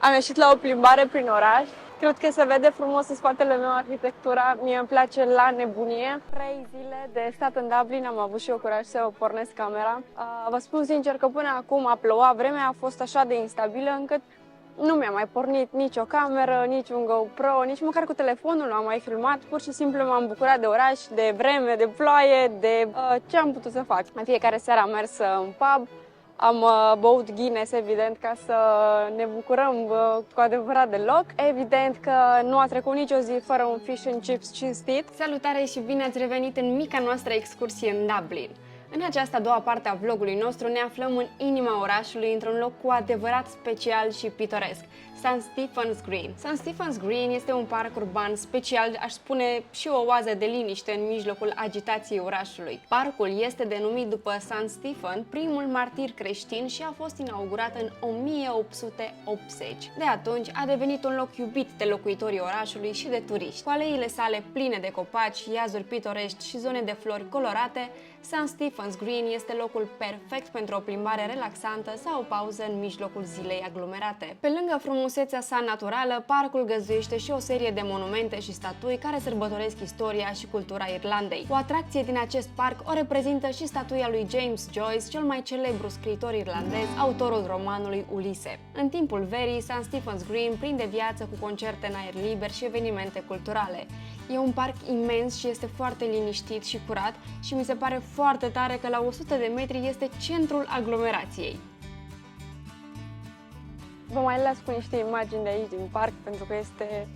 Am ieșit la o plimbare prin oraș. Cred că se vede frumos în spatele meu arhitectura. Mie îmi place la nebunie. 3 zile de stat în Dublin, am avut și eu curaj să pornesc camera. Vă spun sincer că până acum a plouat, vremea a fost așa de instabilă încât nu mi-a mai pornit nicio cameră, nici un GoPro, nici măcar cu telefonul nu am mai filmat. Pur și simplu m-am bucurat de oraș, de vreme, de ploaie, de ce am putut să fac. În fiecare seară am mers în pub, am băut Guinness, evident, ca să ne bucurăm cu adevărat de loc. Evident că nu a trecut nicio zi fără un fish and chips cinstit. Salutare și bine ați revenit în mica noastră excursie în Dublin. În această a doua parte a vlogului nostru ne aflăm în inima orașului, într-un loc cu adevărat special și pitoresc, St. Stephen's Green. St. Stephen's Green este un parc urban special, aș spune și o oază de liniște în mijlocul agitației orașului. Parcul este denumit după St. Stephen, primul martir creștin, și a fost inaugurat în 1880. De atunci a devenit un loc iubit de locuitorii orașului și de turiști. Cu aleile sale pline de copaci, iazuri pitorești și zone de flori colorate, St. Stephen's Green este locul perfect pentru o plimbare relaxantă sau o pauză în mijlocul zilei aglomerate. Pe lângă frumusețea sa naturală, parcul găzduiește și o serie de monumente și statui care sărbătoresc istoria și cultura Irlandei. O atracție din acest parc o reprezintă și statuia lui James Joyce, cel mai celebru scriitor irlandez, autorul romanului Ulise. În timpul verii, St. Stephen's Green prinde viață cu concerte în aer liber și evenimente culturale. E un parc imens și este foarte liniștit și curat și mi se pare foarte tare că la 100 de metri este centrul aglomerației. Vă mai las cu niște imagini de aici din parc pentru că este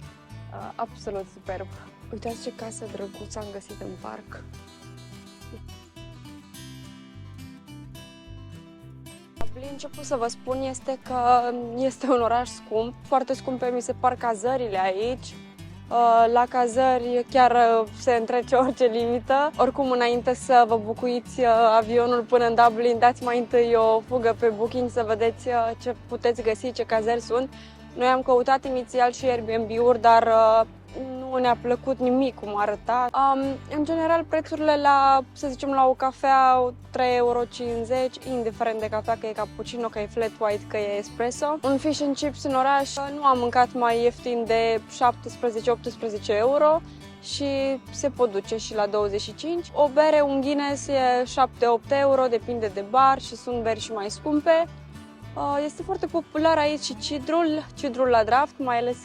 absolut superb. Uitați ce casă drăguță am găsit în parc. Ce pot să vă spun este că este un oraș scump, foarte scumpe mi se par cazările aici. La cazări chiar se întrece orice limită. Oricum, înainte să vă bucuiți avionul până în Dublin, dați mai întâi o fugă pe Booking să vedeți ce puteți găsi, ce cazări sunt. Noi am căutat inițial și Airbnb-uri, dar nu ne-a plăcut nimic cum arăta. În general, prețurile la, să zicem, la o cafea, 3,50 €, indiferent de cafea, că e cappuccino, că e flat white, că e espresso. Un fish and chips în oraș nu am mâncat mai ieftin de 17-18 euro și se pot duce și la 25. O bere, un Guinness e 7-8 euro, depinde de bar și sunt beri și mai scumpe. Este foarte popular aici și cidrul la draft, mai ales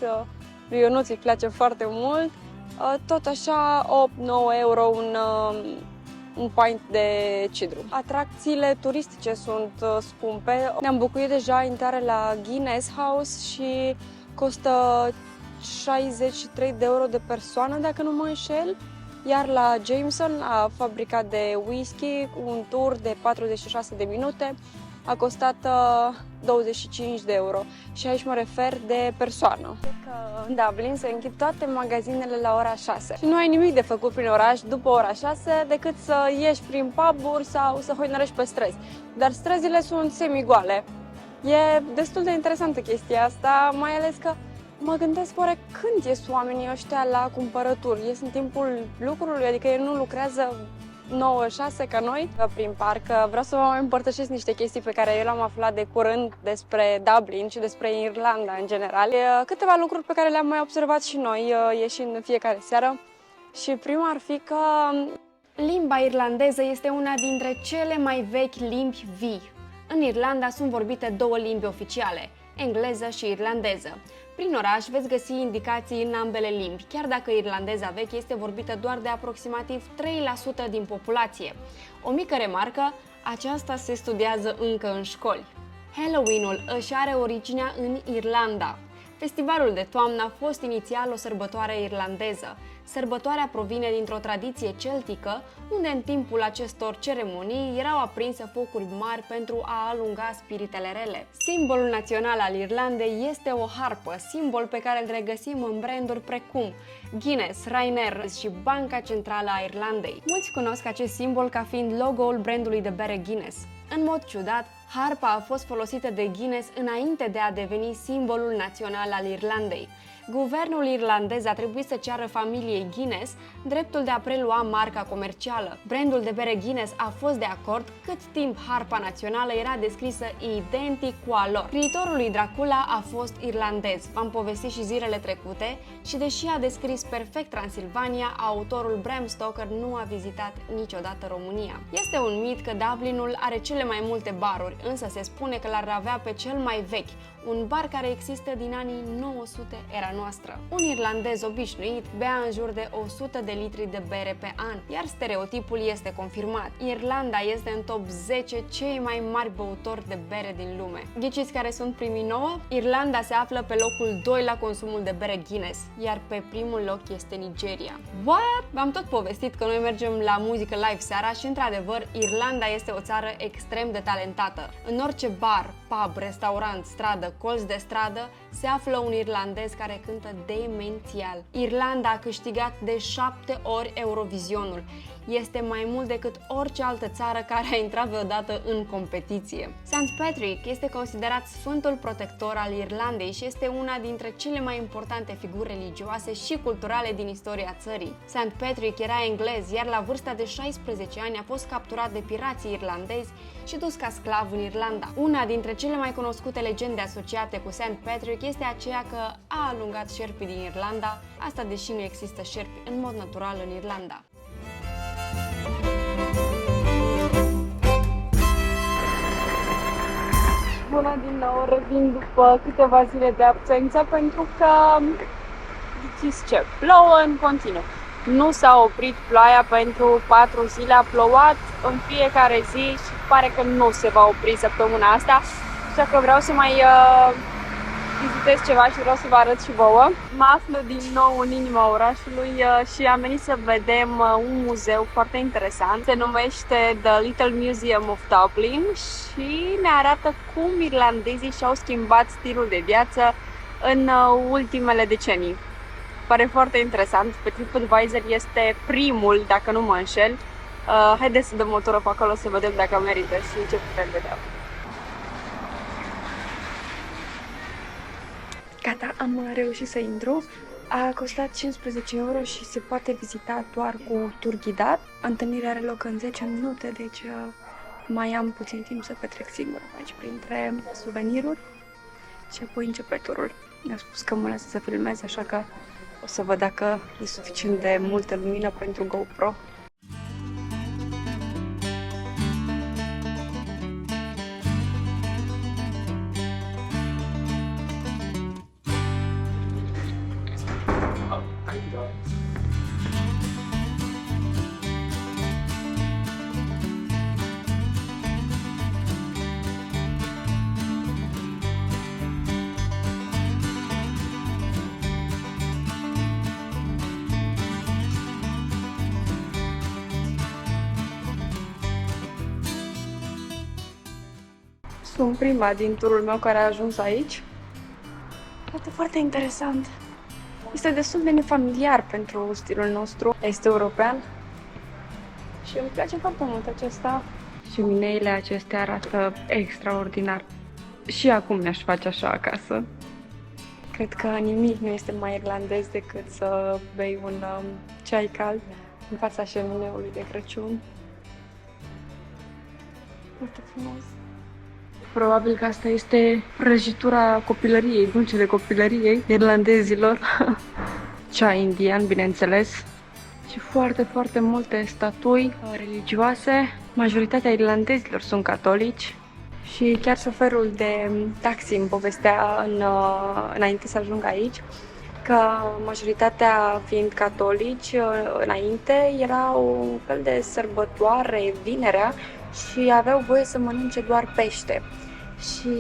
lui Ionuț îi place foarte mult. Tot așa, 8-9 euro un pint de cidru. Atracțiile turistice sunt scumpe. Ne-am bucurit deja intrare la Guinness House și costă 63 de euro de persoană, dacă nu mă înșel. Iar la Jameson, la fabrica de whisky, un tur de 46 de minute a costat 25 de euro și aici mă refer de persoană. În Dublin se închid toate magazinele la ora 6 și nu ai nimic de făcut prin oraș după ora 6 decât să ieși prin pub-uri sau să hoinărești pe străzi. Dar străzile sunt semi-goale. E destul de interesantă chestia asta, mai ales că mă gândesc oare când ies oamenii ăștia la cumpărături? Ies în timpul lucrului, adică ei nu lucrează 9-6 ca noi prin parc. Vreau să vă mai împărtășesc niște chestii pe care eu le-am aflat de curând despre Dublin și despre Irlanda în general. Câteva lucruri pe care le-am mai observat și noi ieșind în fiecare seară. Și prima ar fi că limba irlandeză este una dintre cele mai vechi limbi vii. În Irlanda sunt vorbite două limbi oficiale, engleză și irlandeză. Prin oraș veți găsi indicații în ambele limbi, chiar dacă irlandeza veche este vorbită doar de aproximativ 3% din populație. O mică remarcă, aceasta se studiază încă în școli. Halloween-ul își are originea în Irlanda. Festivalul de toamnă a fost inițial o sărbătoare irlandeză. Sărbătoarea provine dintr-o tradiție celtică, unde în timpul acestor ceremonii erau aprinse focuri mari pentru a alunga spiritele rele. Simbolul național al Irlandei este o harpă, simbol pe care îl regăsim în branduri precum Guinness, Ryanair și Banca Centrală a Irlandei. Mulți cunosc acest simbol ca fiind logo-ul brandului de bere Guinness. În mod ciudat, Harpa a fost folosită de Guinness înainte de a deveni simbolul național al Irlandei. Guvernul irlandez a trebuit să ceară familiei Guinness dreptul de a prelua marca comercială. Brandul de bere Guinness a fost de acord cât timp harpa națională era descrisă identic cu a lor. Scriitorul lui Dracula a fost irlandez, v-am povestit și zilele trecute, și deși a descris perfect Transilvania, autorul Bram Stoker nu a vizitat niciodată România. Este un mit că Dublinul are cele mai multe baruri, însă se spune că l-ar avea pe cel mai vechi, un bar care există din anii 900 era noastră. Un irlandez obișnuit bea în jur de 100 de litri de bere pe an, iar stereotipul este confirmat. Irlanda este în top 10 cei mai mari băutori de bere din lume. Ghiciți care sunt primii 9? Irlanda se află pe locul 2 la consumul de bere Guinness, iar pe primul loc este Nigeria. What? V-am tot povestit că noi mergem la muzică live seara și, într-adevăr, Irlanda este o țară extrem de talentată. În orice bar, pub, restaurant, stradă, colț de stradă, se află un irlandez care cântă demențial. Irlanda a câștigat de 7 ori Eurovisionul. Este mai mult decât orice altă țară care a intrat vreodată în competiție. St. Patrick este considerat sfântul protector al Irlandei și este una dintre cele mai importante figuri religioase și culturale din istoria țării. St. Patrick era englez, iar la vârsta de 16 ani a fost capturat de pirații irlandezi și dus ca sclav în Irlanda. Una dintre cele mai cunoscute legende asociate cu St. Patrick este aceea că a alungat șerpii din Irlanda, asta deși nu există șerpi în mod natural în Irlanda. Bună din nou, revin după câteva zile de absență pentru că, știți ce, plouă în continuu. Nu s-a oprit ploaia pentru 4 zile, a plouat în fiecare zi și pare că nu se va opri săptămâna asta, așa că vreau să mai vizitez ceva și vreau să vă arăt și vouă. Mă aflu din nou în inima orașului și am venit să vedem un muzeu foarte interesant. Se numește The Little Museum of Dublin și ne arată cum irlandezii și-au schimbat stilul de viață în ultimele decenii. Pare foarte interesant. Pe TripAdvisor este primul, dacă nu mă înșel. Haideți să dăm o tură pe acolo să vedem dacă merită și ce putem vedea. Gata, am reușit să intru. A costat 15 euro și se poate vizita doar cu tur ghidat. Întâlnirea are loc în 10 minute, deci mai am puțin timp să petrec singur aici printre suveniruri și apoi începe turul. Mi-a spus că mă lasă să filmez, așa că o să văd dacă e suficient de multă lumină pentru GoPro. Sunt prima din turul meu care a ajuns aici. Este foarte interesant. Este destul de nefamiliar pentru stilul nostru. Este european. Și îmi place foarte mult acesta. Șemineile acestea arată extraordinar. Și acum mi-aș face așa acasă. Cred că nimic nu este mai irlandez decât să bei un ceai cald în fața șemineului de Crăciun. Foarte frumos. Probabil că asta este prăjitura copilăriei, dulcele copilăriei irlandezilor. Ceai indian, bineînțeles. Și foarte, foarte multe statui religioase. Majoritatea irlandezilor sunt catolici. Și chiar șoferul de taxi îmi povestea înainte să ajung aici că majoritatea fiind catolici, înainte era un fel de sărbătoare, vinerea, și aveau voie să mănânce doar pește. și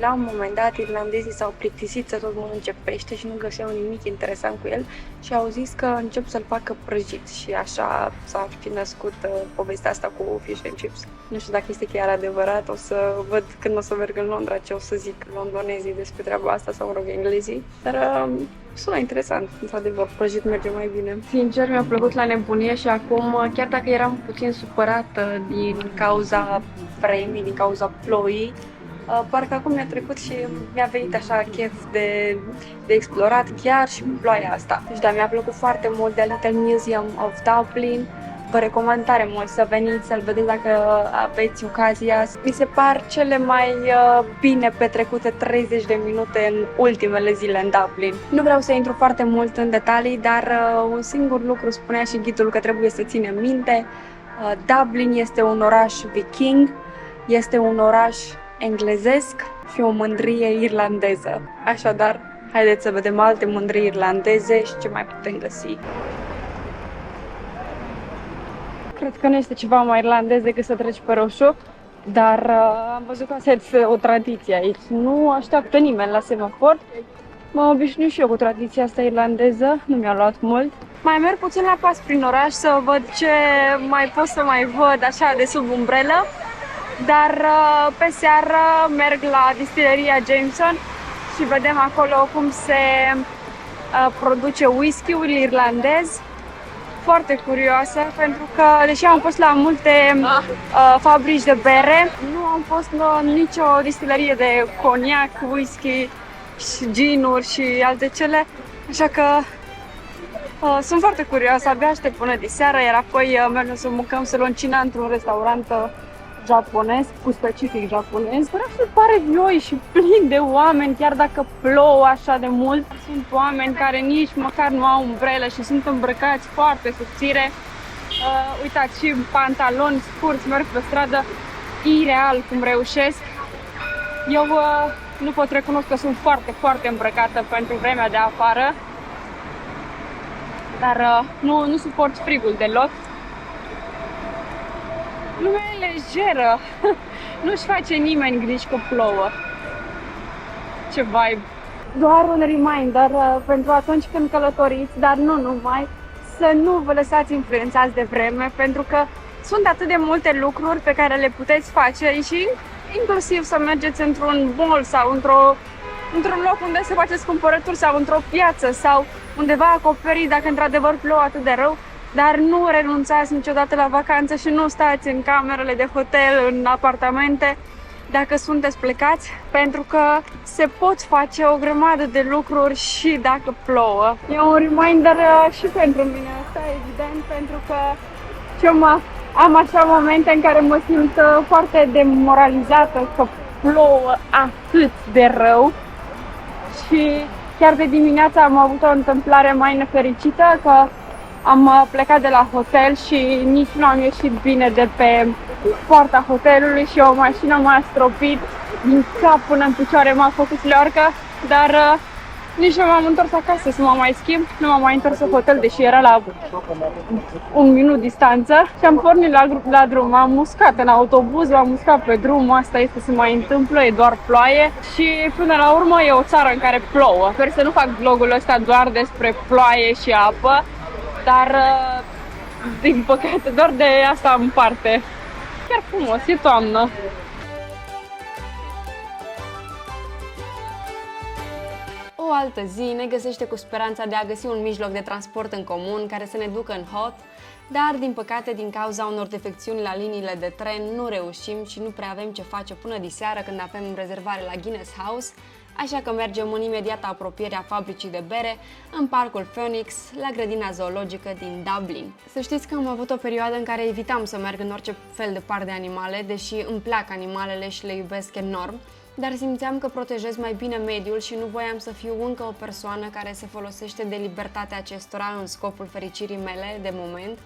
la un moment dat irlandezii s-au plictisit să tot mănânce pește și nu găseau nimic interesant cu el și au zis că încep să-l facă prăjit și așa s-a fi născut povestea asta cu fish and chips. Nu știu dacă este chiar adevărat, o să văd când o să merg în Londra ce o să zic londonezii despre treaba asta sau, mă rog, englezii, dar sună interesant, într-adevăr, prăjit merge mai bine. Sincer, mi-a plăcut la nebunie și acum, chiar dacă eram puțin supărată din cauza vremii, din cauza ploii, parcă acum mi-a trecut și mi-a venit așa chef de explorat chiar și cu ploaia asta. Deci da, mi-a plăcut foarte mult The Little Museum of Dublin. Vă recomand tare mult să veniți, să-l vedeți dacă aveți ocazia. Mi se par cele mai bine petrecute 30 de minute în ultimele zile în Dublin. Nu vreau să intru foarte mult în detalii, dar un singur lucru spunea și ghidul că trebuie să ținem minte. Dublin este un oraș viking, este un oraș englezesc și o mândrie irlandeză. Așadar, haideți să vedem alte mândrii irlandeze și ce mai putem găsi. Cred că nu este ceva mai irlandez decât să treci pe roșu, dar am văzut că asta este o tradiție aici. Nu așteaptă nimeni la semafor. Mă obișnui și eu cu tradiția asta irlandeză, nu mi-a luat mult. Mai merg puțin la pas prin oraș să văd ce mai pot să mai văd așa de sub umbrelă, dar pe seară merg la distileria Jameson și vedem acolo cum se produce whisky-ul irlandez. Foarte curioasă, pentru că, deși am fost la multe fabrici de bere, nu am fost la nicio distilerie de coniac, whisky și ginuri și alte cele, așa că sunt foarte curioasă, abia aștept până diseară, iar apoi mergem să mâncăm săloncina într-un restaurant japonez, cu specific japonez. Orașul pare vioi și plin de oameni, chiar dacă plouă așa de mult. Sunt oameni care nici măcar nu au umbrelă și sunt îmbrăcați foarte subțire. Uitați, și pantaloni scurți, merg pe stradă, ireal cum reușesc. Eu nu pot recunosc că sunt foarte, foarte îmbrăcată pentru vremea de afară, dar nu suport frigul deloc. Lumea e lejeră, nu-și face nimeni griji că plouă. Ce vibe! Doar un reminder pentru atunci când călătoriți, dar nu numai, să nu vă lăsați influențați de vreme, pentru că sunt atât de multe lucruri pe care le puteți face și inclusiv să mergeți într-un mall sau într-un loc unde să faceți cumpărături sau într-o piață sau undeva acoperit dacă într-adevăr plouă atât de rău. Dar nu renunțați niciodată la vacanță și nu stați în camerele de hotel, în apartamente, dacă sunteți plecați, pentru că se pot face o grămadă de lucruri și dacă plouă. E un reminder și pentru mine asta, evident, pentru că am așa momente în care mă simt foarte demoralizată că plouă atât de rău și chiar de dimineață am avut o întâmplare mai nefericită că am plecat de la hotel și nici nu am ieșit bine de pe poarta hotelului și o mașină m-a stropit din cap până în picioare, m-a făcut leoarcă, dar nici nu m-am întors acasă să mă mai schimb, nu m-am mai întors în hotel, deși era la un minut distanță și am pornit la drum, m-am muscat în autobuz, m-am muscat pe drum, asta este să mai întâmplă, e doar ploaie și până la urmă e o țară în care plouă. Sper să nu fac vlogul ăsta doar despre ploaie și apă, dar din păcate doar de asta în parte. Chiar frumos, e toamnă. O altă zi ne găsește cu speranța de a găsi un mijloc de transport în comun care să ne ducă în hot, dar din păcate din cauza unor defecțiuni la liniile de tren nu reușim și nu prea avem ce face până diseară când avem rezervare la Guinness House, așa că mergem în imediată apropiere a fabricii de bere, în parcul Phoenix, la grădina zoologică din Dublin. Să știți că am avut o perioadă în care evitam să merg în orice fel de parc de animale, deși îmi plac animalele și le iubesc enorm, dar simțeam că protejez mai bine mediul și nu voiam să fiu încă o persoană care se folosește de libertatea acestora în scopul fericirii mele de moment,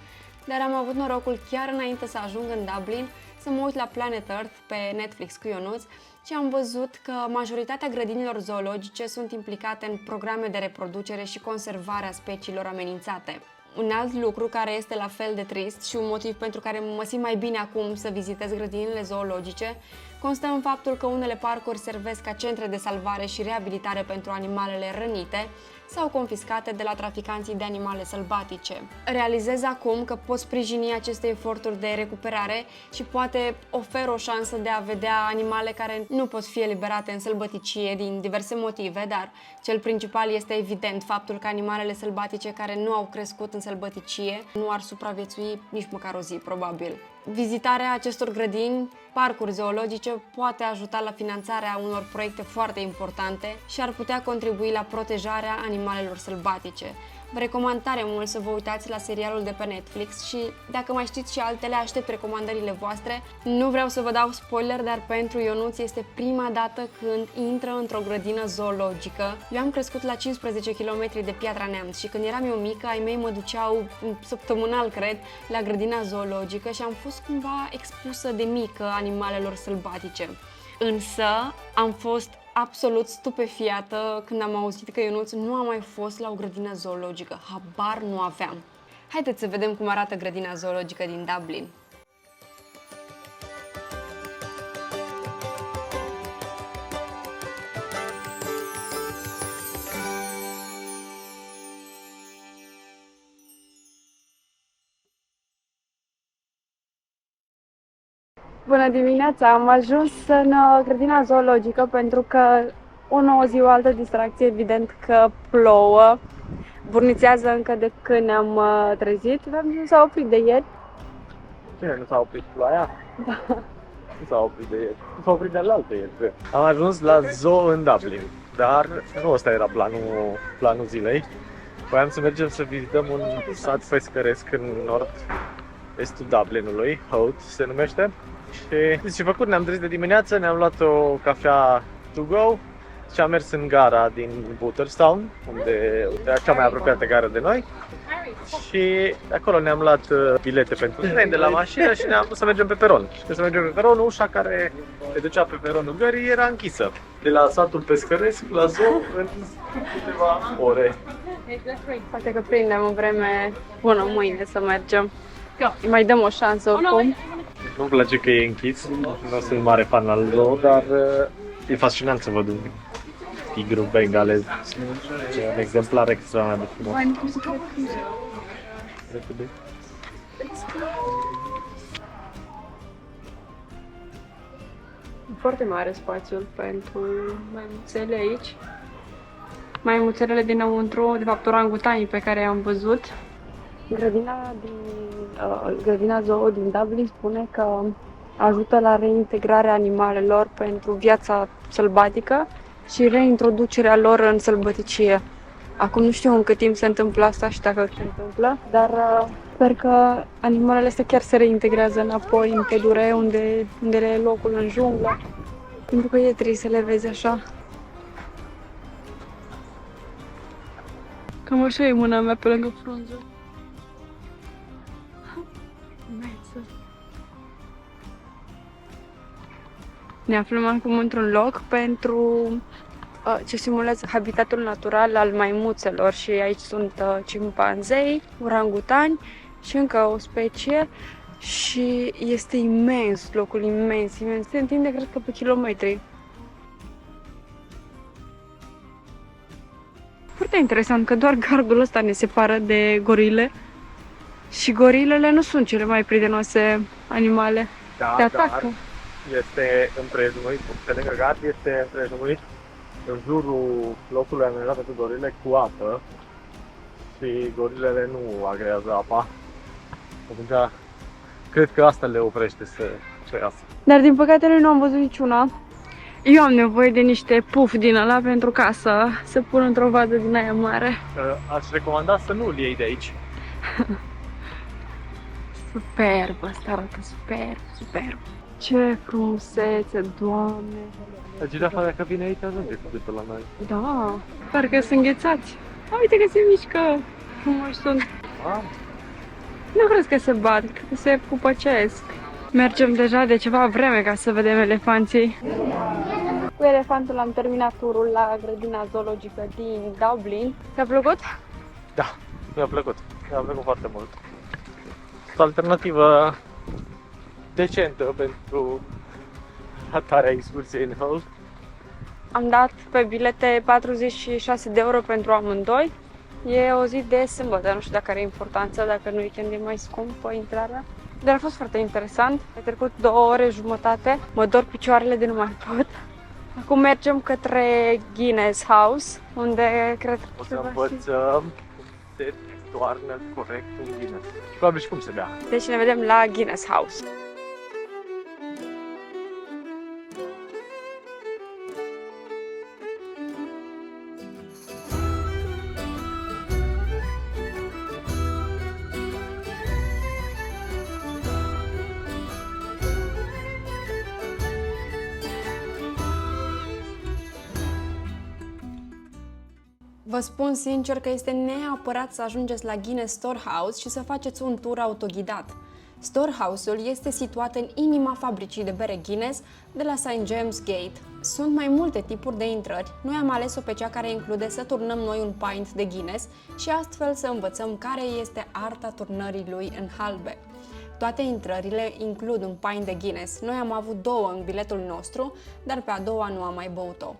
dar am avut norocul chiar înainte să ajung în Dublin să mă uit la Planet Earth pe Netflix cu Ionuț și am văzut că majoritatea grădinilor zoologice sunt implicate în programe de reproducere și conservare a speciilor amenințate. Un alt lucru care este la fel de trist și un motiv pentru care mă simt mai bine acum să vizitez grădinile zoologice constă în faptul că unele parcuri servesc ca centre de salvare și reabilitare pentru animalele rănite sau confiscate de la traficanții de animale sălbatice. Realizez acum că pot sprijini aceste eforturi de recuperare și poate ofer o șansă de a vedea animale care nu pot fi eliberate în sălbăticie din diverse motive, dar cel principal este evident faptul că animalele sălbatice care nu au crescut în sălbăticie nu ar supraviețui nici măcar o zi, probabil. Vizitarea acestor grădini, parcuri zoologice, poate ajuta la finanțarea unor proiecte foarte importante și ar putea contribui la protejarea animalelor sălbatice. Vă recomand tare mult să vă uitați la serialul de pe Netflix și dacă mai știți și altele, aștept recomandările voastre. Nu vreau să vă dau spoiler, dar pentru Ionuț este prima dată când intră într-o grădină zoologică. Eu am crescut la 15 km de Piatra Neamț și când eram eu mică, ai mei mă duceau săptămânal, cred, la grădina zoologică și am fost cumva expusă de mică animalelor sălbatice. Însă am fost absolut stupefiată când am auzit că Ionuț nu a mai fost la o grădină zoologică. Habar nu aveam. Haideți să vedem cum arată grădina zoologică din Dublin. Bună dimineața! Am ajuns în grădina zoologică pentru că o nouă zi, o altă distracție, evident că plouă. Burnițează încă de când ne-am trezit. Nu s-a oprit de ieri. Cine nu s-a oprit ploaia? Da. Nu s-a oprit de ieri. Nu s-a oprit de alaltă ieri, cred. Am ajuns la zoo în Dublin, dar nu ăsta era planul zilei. Voiam să mergem să vizităm un sat pescăresc în nord-estul Dublinului, Howth se numește. Și făcut, ne-am trezit de dimineață, ne-am luat o cafea to go și am mers în gara din Butterstown, unde era cea mai apropiată gară de noi. Și acolo ne-am luat bilete pentru tren de la mașină și ne-am să mergem pe peron. Și când să mergem pe peron, ușa care ne ducea pe peronul gării era închisă. De la satul pescăresc la zoo în câteva ore. Poate că prindem o vreme bună mâine să mergem. Îi mai dăm o șansă oricum. Nu-mi place că e închis, nu sunt mare fan al zoo, dar e fascinant să văd un tigru bengalez. E un exemplar extraordinar de frumos. Repede. Foarte mare spațiul pentru maimuțele aici. Maimuțelele dinăuntru, de fapt orangutanii pe care i-am văzut. Grădina zoo din Dublin spune că ajută la reintegrarea animalelor pentru viața sălbatică și reintroducerea lor în sălbăticie. Acum nu știu în cât timp se întâmplă asta și dacă se întâmplă, dar sper că animalele astea chiar se reintegrează înapoi în pădure, unde le e locul, în junglă. Pentru că e trist să le vezi așa. Cam așa e mâna mea pe lângă frunză. Ne aflăm acum într-un loc pentru ce simulează habitatul natural al maimuțelor și aici sunt cimpanzei, orangutani și încă o specie și este imens, locul imens, se întinde cred că pe kilometri. Foarte interesant că doar gardul ăsta ne separă de gorile și gorilele nu sunt cele mai prietenoase animale. Da, te atacă. Este împrejmuit, pe lângă gard este împrejmuit în jurul locului amenajat pentru gorile cu apă și gorilele nu agrează apa. Atunci cred că asta le oprește să iasă. Dar din păcate noi nu am văzut niciuna. Eu am nevoie de niște puf din ăla pentru ca să pun într-o vadă din aia mare. Aș recomanda să nu-l iei de aici. Superb, asta arată superb. Ce frumusețe, Doamne! Girafa dacă vine aici ajunge cu gâtul la noi. Da, parcă sunt înghețați. Uite că se mișcă, frumoși sunt. Nu cred că se bat, cred că se pupăcesc. Mergem deja de ceva vreme ca să vedem elefanții. Cu elefantul am terminat turul la grădina zoologică din Dublin. Ți-a plăcut? Da, mi-a plăcut. Mi-a plăcut foarte mult. O alternativă decentă pentru ratarea excursiei în Hull. Am dat pe bilete 46 de euro pentru amândoi. E o zi de sâmbătă, nu știu dacă are importanță, dacă nu weekend e mai scumpă intrarea. Dar a fost foarte interesant. Ai trecut 2 ore jumătate, mă dor picioarele de nu mai pot. Acum mergem către Guinness House, unde cred O că să va fi. învățăm cum se toarnă corect un Guinness. Și probabil și cum se bea. Deci ne vedem la Guinness House. Vă spun sincer că este neapărat să ajungeți la Guinness Storehouse și să faceți un tur autoghidat. Storehouse-ul este situat în inima fabricii de bere Guinness de la St. James Gate. Sunt mai multe tipuri de intrări, noi am ales-o pe cea care include să turnăm noi un pint de Guinness și astfel să învățăm care este arta turnării lui în halbe. Toate intrările includ un pint de Guinness. Noi am avut 2 în biletul nostru, dar pe a doua nu am mai băut-o.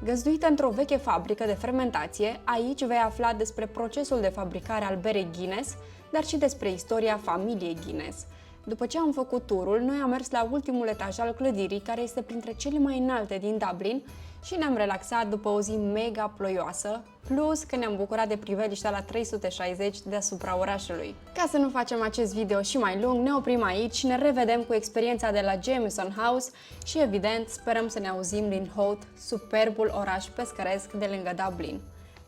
Găzduită într-o veche fabrică de fermentație, aici vei afla despre procesul de fabricare al berei Guinness, dar și despre istoria familiei Guinness. După ce am făcut turul, noi am mers la ultimul etaj al clădirii, care este printre cele mai înalte din Dublin, și ne-am relaxat după o zi mega ploioasă, plus că ne-am bucurat de priveliștea la 360 deasupra orașului. Ca să nu facem acest video și mai lung, ne oprim aici și ne revedem cu experiența de la Jameson House și, evident, sperăm să ne auzim din Howth, superbul oraș pescăresc de lângă Dublin.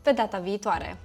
Pe data viitoare!